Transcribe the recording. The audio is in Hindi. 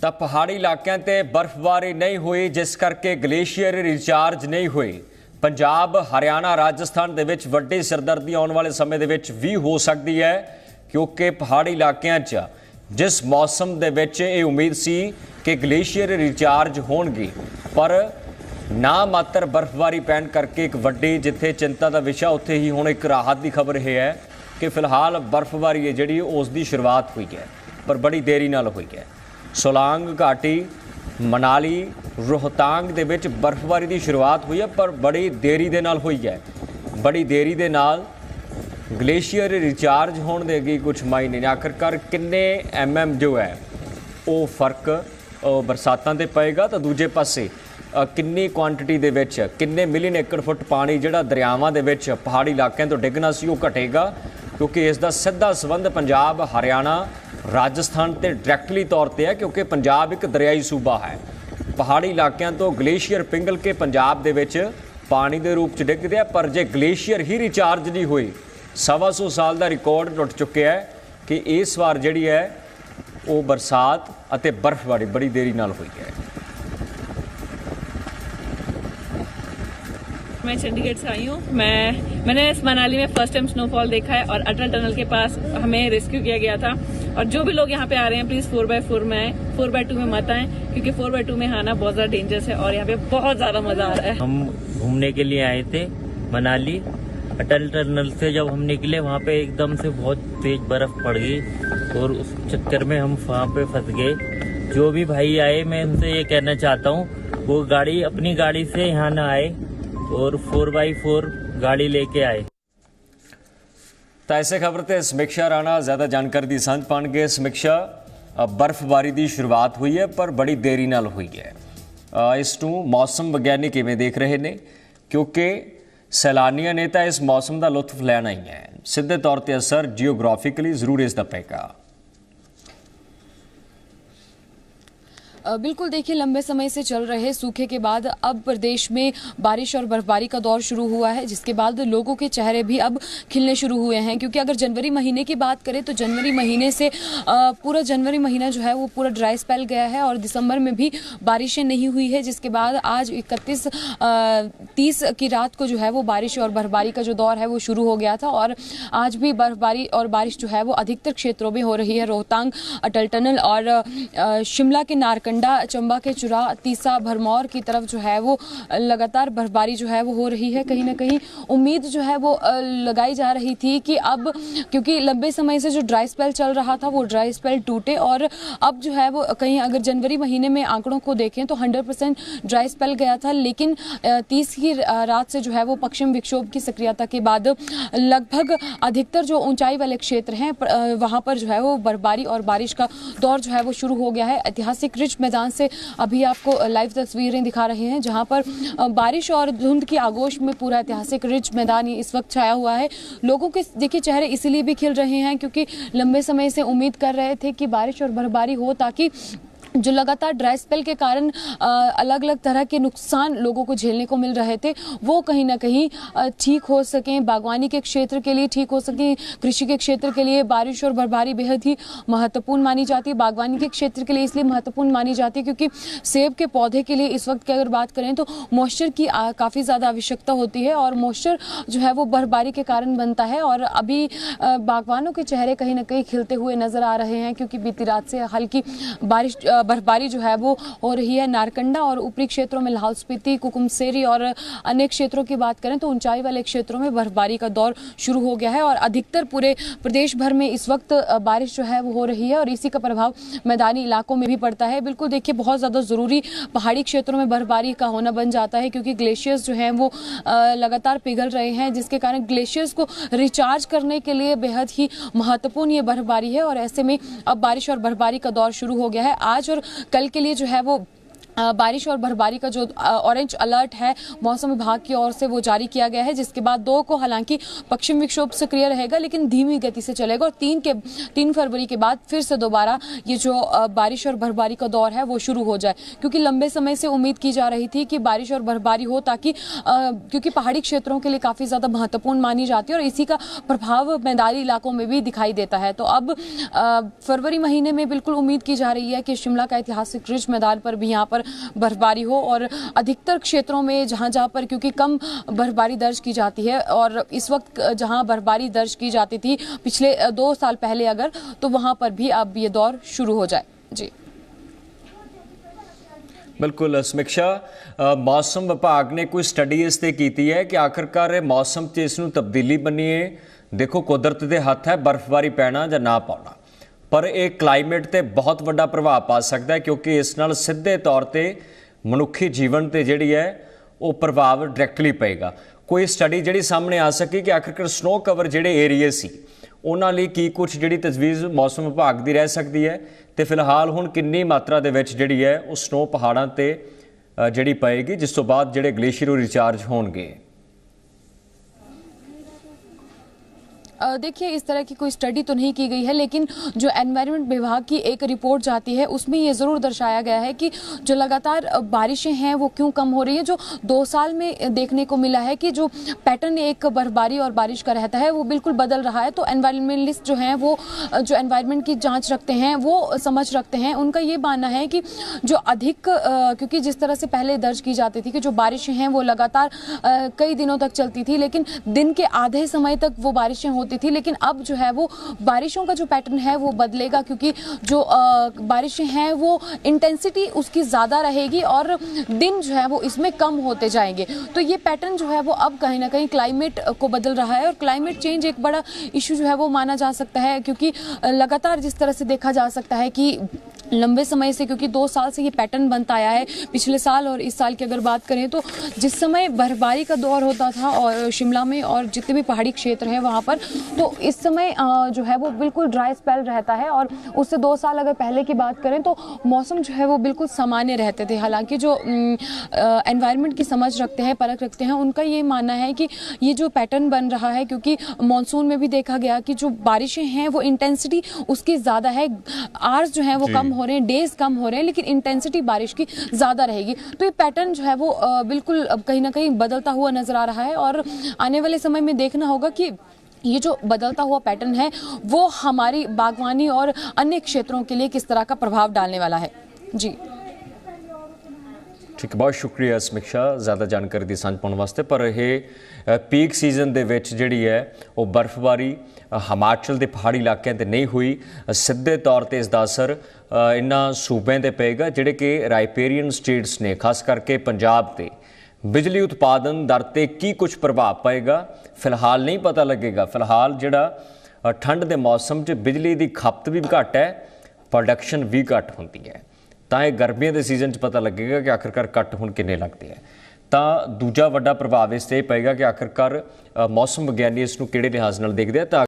ਤਾਂ ਪਹਾੜੀ ਇਲਾਕਿਆਂ ਤੇ ਬਰਫ਼ਬਾਰੀ ਨਹੀਂ ਹੋਈ, ਜਿਸ ਕਰਕੇ ਗਲੇਸ਼ੀਅਰ ਰਿਚਾਰਜ ਨਹੀਂ ਹੋਏ। ਪੰਜਾਬ, ਹਰਿਆਣਾ, ਰਾਜਸਥਾਨ ਦੇ ਵਿੱਚ ਵੱਡੀ ਸਿਰਦਰਦੀ ਆਉਣ ਵਾਲੇ ਸਮੇਂ ਦੇ ਵਿੱਚ ਵੀ ਹੋ ਸਕਦੀ ਹੈ, ਕਿਉਂਕਿ ਪਹਾੜੀ ਇਲਾਕਿਆਂ 'ਚ ਜਿਸ ਮੌਸਮ ਦੇ ਵਿੱਚ ਇਹ ਉਮੀਦ ਸੀ ਕਿ ਗਲੇਸ਼ੀਅਰ ਰਿਚਾਰਜ ਹੋਣਗੇ, ਪਰ ਨਾ ਮਾਤਰ ਬਰਫ਼ਬਾਰੀ ਪੈਣ ਕਰਕੇ ਇੱਕ ਵੱਡੀ ਜਿੱਥੇ ਚਿੰਤਾ ਦਾ ਵਿਸ਼ਾ, ਉੱਥੇ ਹੀ ਹੁਣ ਇੱਕ ਰਾਹਤ ਦੀ ਖਬਰ ਇਹ ਹੈ ਕਿ ਫਿਲਹਾਲ ਬਰਫ਼ਬਾਰੀ ਹੈ ਜਿਹੜੀ ਉਸ ਦੀ ਸ਼ੁਰੂਆਤ ਹੋਈ ਹੈ, ਪਰ ਬੜੀ ਦੇਰੀ ਨਾਲ ਹੋਈ ਹੈ। सोलांग घाटी, मनाली, रोहतांग दे विच बर्फबारी की शुरुआत हुई है, पर बड़ी देरी दे नाल हुई है। बड़ी देरी दे नाल ग्लेशियर रिचार्ज होने देगी कुछ मायने। आखिरकार किन्ने MM जो है वो फर्क बरसातां ते पेगा, तो दूजे पासे किन्नी क्वांटिटी दे विच किन्ने मिलियन एकड़ फुट पानी जिहड़ा दरियावां दे विच पहाड़ी इलाकों तो डिगना सी वो घटेगा, क्योंकि इसका सीधा संबंध पंजाब, हरियाणा, राजस्थान ते डायरैक्टली तौर पर है, क्योंकि पंजाब एक दरियाई सूबा है। पहाड़ी इलाकों तो ग्लेशियर पिघल के पंजाब दे विच पानी के रूप च डिगदे आ, पर जे ग्लेशियर ही रिचार्ज नहीं हुई, 125 साल का रिकॉर्ड टुट चुके हैं कि इस बार जिहड़ी है वो बरसात अते बर्फबारी बड़ी देरी नाल हुई है। मैं चंडीगढ़ से आई हूँ। मैंने इस मनाली में फर्स्ट टाइम स्नोफॉल देखा है और अटल टनल के पास हमें रेस्क्यू किया गया था। और जो भी लोग यहाँ पे आ रहे हैं, प्लीज 4x4 में आए, 4x2 में मत आए, क्योंकि 4x2 में आना बहुत ज्यादा डेंजरस है और यहाँ पे बहुत ज्यादा मजा आ रहा है। हम घूमने के लिए आए थे मनाली। अटल टनल से जब हम निकले, वहाँ पे एकदम से बहुत तेज बर्फ पड़ गई और उस चक्कर में हम वहाँ पे फंस गए। जो भी भाई आए, मैं उनसे ये कहना चाहता हूँ, वो अपनी गाड़ी से यहाँ ना आए और 4x4 गाड़ी लेके आए। तो ऐसे खबर ते समीक्षा राणा ज़्यादा जानकारी दी सांझ पाएंगे। समीक्षा, बर्फबारी की शुरुआत हुई है पर बड़ी देरी नाल हुई है। इसनूं मौसम विग्यानी किवें देख रहे हैं, क्योंकि सैलानियों ने तो इस मौसम का लुत्फ लैना ही है, सीधे तौर पर असर जियोग्राफिकली जरूर इसका पेगा। बिल्कुल, देखिए, लंबे समय से चल रहे सूखे के बाद अब प्रदेश में बारिश और बर्फबारी का दौर शुरू हुआ है, जिसके बाद लोगों के चेहरे भी अब खिलने शुरू हुए हैं। क्योंकि अगर जनवरी महीने की बात करें तो जनवरी महीने से पूरा जनवरी महीना जो है वो पूरा ड्राई स्पेल गया है और दिसंबर में भी बारिशें नहीं हुई है, जिसके बाद आज 31-30 की रात को जो है वो बारिश और बर्फबारी का जो दौर है वो शुरू हो गया था। और आज भी बर्फबारी और बारिश जो है वो अधिकतर क्षेत्रों में हो रही है। रोहतांग, अटल टनल और शिमला के नारकंडा, चंबा के चुरा, तीसा, भरमौर की तरफ जो है वो लगातार बर्फबारी जो है वो हो रही है। कहीं ना कहीं उम्मीद जो है वो लगाई जा रही थी कि अब, क्योंकि लंबे समय से जो ड्राई स्पेल चल रहा था वो ड्राई स्पेल टूटे, और अब जो है वो कहीं अगर जनवरी महीने में आंकड़ों को देखें तो 100% ड्राई स्पेल गया था। लेकिन 30 की रात से जो है वो पश्चिम विक्षोभ की सक्रियता के बाद लगभग अधिकतर जो ऊंचाई वाले क्षेत्र हैं वहां पर जो है वो बर्फबारी और बारिश का दौर जो है वो शुरू हो गया है। ऐतिहासिक रिच मैदान से अभी आपको लाइव तस्वीरें दिखा रहे हैं, जहां पर बारिश और धुंध की आगोश में पूरा ऐतिहासिक रिच मैदान इस वक्त छाया हुआ है। लोगों के देखिए चेहरे इसीलिए भी खिल रहे हैं क्योंकि लंबे समय से उम्मीद कर रहे थे कि बारिश और बर्फबारी हो, ताकि जो लगातार ड्राई स्पेल के कारण अलग अलग तरह के नुकसान लोगों को झेलने को मिल रहे थे वो कहीं ना कहीं ठीक हो सकें। बागवानी के क्षेत्र के लिए ठीक हो सकें, कृषि के क्षेत्र के लिए बारिश और बर्फबारी बेहद ही महत्वपूर्ण मानी जाती है। बागवानी के क्षेत्र के लिए इसलिए महत्वपूर्ण मानी जाती है क्योंकि सेब के पौधे के लिए इस वक्त की अगर बात करें तो मॉइस्चर की काफ़ी ज़्यादा आवश्यकता होती है, और मॉइस्चर जो है वो बर्फबारी के कारण बनता है। और अभी बागवानों के चेहरे कहीं ना कहीं खिलते हुए नजर आ रहे हैं, क्योंकि बीती रात से हल्की बर्फबारी जो है वो हो रही है। नारकंडा और ऊपरी क्षेत्रों में लाहौल स्पीति, कुकुमसेरी और अन्य क्षेत्रों की बात करें तो ऊंचाई वाले क्षेत्रों में बर्फबारी का दौर शुरू हो गया है, और अधिकतर पूरे प्रदेश भर में इस वक्त बारिश जो है वो हो रही है, और इसी का प्रभाव मैदानी इलाकों में भी पड़ता है। बिल्कुल, देखिए, बहुत ज़्यादा ज़रूरी पहाड़ी क्षेत्रों में बर्फबारी का होना बन जाता है, क्योंकि ग्लेशियर्स जो हैं वो लगातार पिघल रहे हैं, जिसके कारण ग्लेशियर्स को रिचार्ज करने के लिए बेहद ही महत्वपूर्ण ये बर्फबारी है। और ऐसे में अब बारिश और बर्फबारी का दौर शुरू हो गया है। आज और कल के लिए जो है वो बारिश और बर्फबारी का जो ऑरेंज अलर्ट है मौसम विभाग की ओर से वो जारी किया गया है, जिसके बाद 2 को हालांकि पश्चिम विक्षोभ सक्रिय रहेगा लेकिन धीमी गति से चलेगा और 3 फरवरी के बाद फिर से दोबारा ये जो बारिश और बर्फबारी का दौर है वो शुरू हो जाए, क्योंकि लंबे समय से उम्मीद की जा रही थी कि बारिश और बर्फबारी हो, ताकि क्योंकि पहाड़ी क्षेत्रों के लिए काफ़ी ज़्यादा महत्वपूर्ण मानी जाती है और इसी का प्रभाव मैदानी इलाकों में भी दिखाई देता है। तो अब फरवरी महीने में बिल्कुल उम्मीद की जा रही है कि शिमला का ऐतिहासिक रिज मैदान पर भी यहाँ पर बर्फबारी हो और अधिकतर क्षेत्रों में जहां पर क्योंकि कम बर्फबारी दर्ज की जाती है और इस वक्त जहां बर्फबारी दर्ज की जाती थी पिछले 2 साल पहले अगर, तो वहां पर भी अब ये दौर शुरू हो जाए। जी बिल्कुल समीक्षा, मौसम विभाग ने कोई स्टडी इस ते कीती है कि आखिरकार मौसम 'ਚ ਇਸ ਨੂੰ ਤਬਦੀਲੀ बनी है? देखो कुदरत ਦੇ हथ है बर्फबारी पैना ਜਾਂ ना पाना, पर यह क्लाइमेट ते बहुत बड़ा प्रभाव पा सकता है, क्योंकि इस नाल सीधे तौर पर मनुखी जीवन ते जिहड़ी है वो प्रभाव डायरैक्टली पेगा। कोई स्टडी जिहड़ी सामने आ सकी कि आखिरकार स्नो कवर जिहड़े एरिए सी उन्हां लई की कुछ जिहड़ी तजवीज़ मौसम विभाग की रह सकती है, तो फिलहाल हुण कितनी मात्रा दे विच जिहड़ी है वो स्नो पहाड़ां ते जिहड़ी पएगी, जिस तो बाद जिहड़े ग्लेशियर रिचार्ज होणगे? देखिए, इस तरह की कोई स्टडी तो नहीं की गई है, लेकिन जो एनवायरनमेंट विभाग की एक रिपोर्ट जाती है उसमें ये ज़रूर दर्शाया गया है कि जो लगातार बारिशें हैं वो क्यों कम हो रही हैं। जो 2 साल में देखने को मिला है कि जो पैटर्न एक बर्फबारी और बारिश का रहता है वो बिल्कुल बदल रहा है। तो एनवायरनमेंटलिस्ट जो हैं वो जो एनवायरनमेंट की जांच रखते हैं वो समझ रखते हैं, उनका ये मानना है कि जो अधिक क्योंकि जिस तरह से पहले दर्ज की जाती थी कि जो बारिशें हैं वो लगातार कई दिनों तक चलती थी, लेकिन दिन के आधे समय तक वो बारिशें होती थी, लेकिन अब जो है वो बारिशों का जो पैटर्न है वो बदलेगा, क्योंकि जो बारिशें हैं वो इंटेंसिटी उसकी ज़्यादा रहेगी और दिन जो है वो इसमें कम होते जाएंगे। तो ये पैटर्न जो है वो अब कहीं ना कहीं क्लाइमेट को बदल रहा है और क्लाइमेट चेंज एक बड़ा इशू जो है वो माना जा सकता है, क्योंकि लगातार जिस तरह से देखा जा सकता है कि लंबे समय से, क्योंकि 2 साल से ये पैटर्न बनता आया है, पिछले साल और इस साल की अगर बात करें तो जिस समय बर्फबारी का दौर होता था और शिमला में और जितने भी पहाड़ी क्षेत्र हैं वहाँ पर, तो इस समय जो है वो बिल्कुल ड्राई स्पेल रहता है और उससे 2 साल अगर पहले की बात करें तो मौसम जो है वो बिल्कुल सामान्य रहते थे। हालांकि जो एनवायरनमेंट की समझ रखते हैं, परख रखते हैं, उनका ये मानना है कि ये जो पैटर्न बन रहा है, क्योंकि मानसून में भी देखा गया कि जो बारिशें हैं वो इंटेंसिटी उसकी ज़्यादा है, आवर्स जो है वो कम हो रहे हैं, डेज कम हो रहे हैं, लेकिन इंटेंसिटी बारिश की ज़्यादा रहेगी। तो ये पैटर्न जो है वो बिल्कुल कहीं ना कहीं बदलता हुआ नजर आ रहा है और आने वाले समय में देखना होगा कि ये जो बदलता हुआ पैटर्न है वो हमारी बागवानी और अन्य क्षेत्रों के लिए किस तरह का प्रभाव डालने वाला है। जी ठीक, बहुत शुक्रिया समीक्षा ज़्यादा जानकारी की सांझ पाने वास्ते। पर यह पीक सीजन दे विच जिहड़ी है वो बर्फबारी हिमाचल के पहाड़ी इलाकों ते नहीं हुई, सीधे तौर पर इसका असर इन्हां सूबे ते पेगा जिहड़े कि राइपेरियन स्टेट्स ने, खास करके पंजाब ते बिजली उत्पादन दर ते की कुछ प्रभाव पएगा फिलहाल नहीं पता लगेगा। फिलहाल जिहड़ा ठंड के मौसम च बिजली की खपत भी घट है, प्रोडक्शन भी घट होती है, तो यह गर्मियों के सीजन च पता लगेगा कि आखिरकार कट हुण किन्ने लगते हैं। तो दूजा वड्डा प्रभाव इस ते पेगा कि आखिरकार मौसम विग्यानी इसनूं किहड़े लिहाज नाल देखदे आ।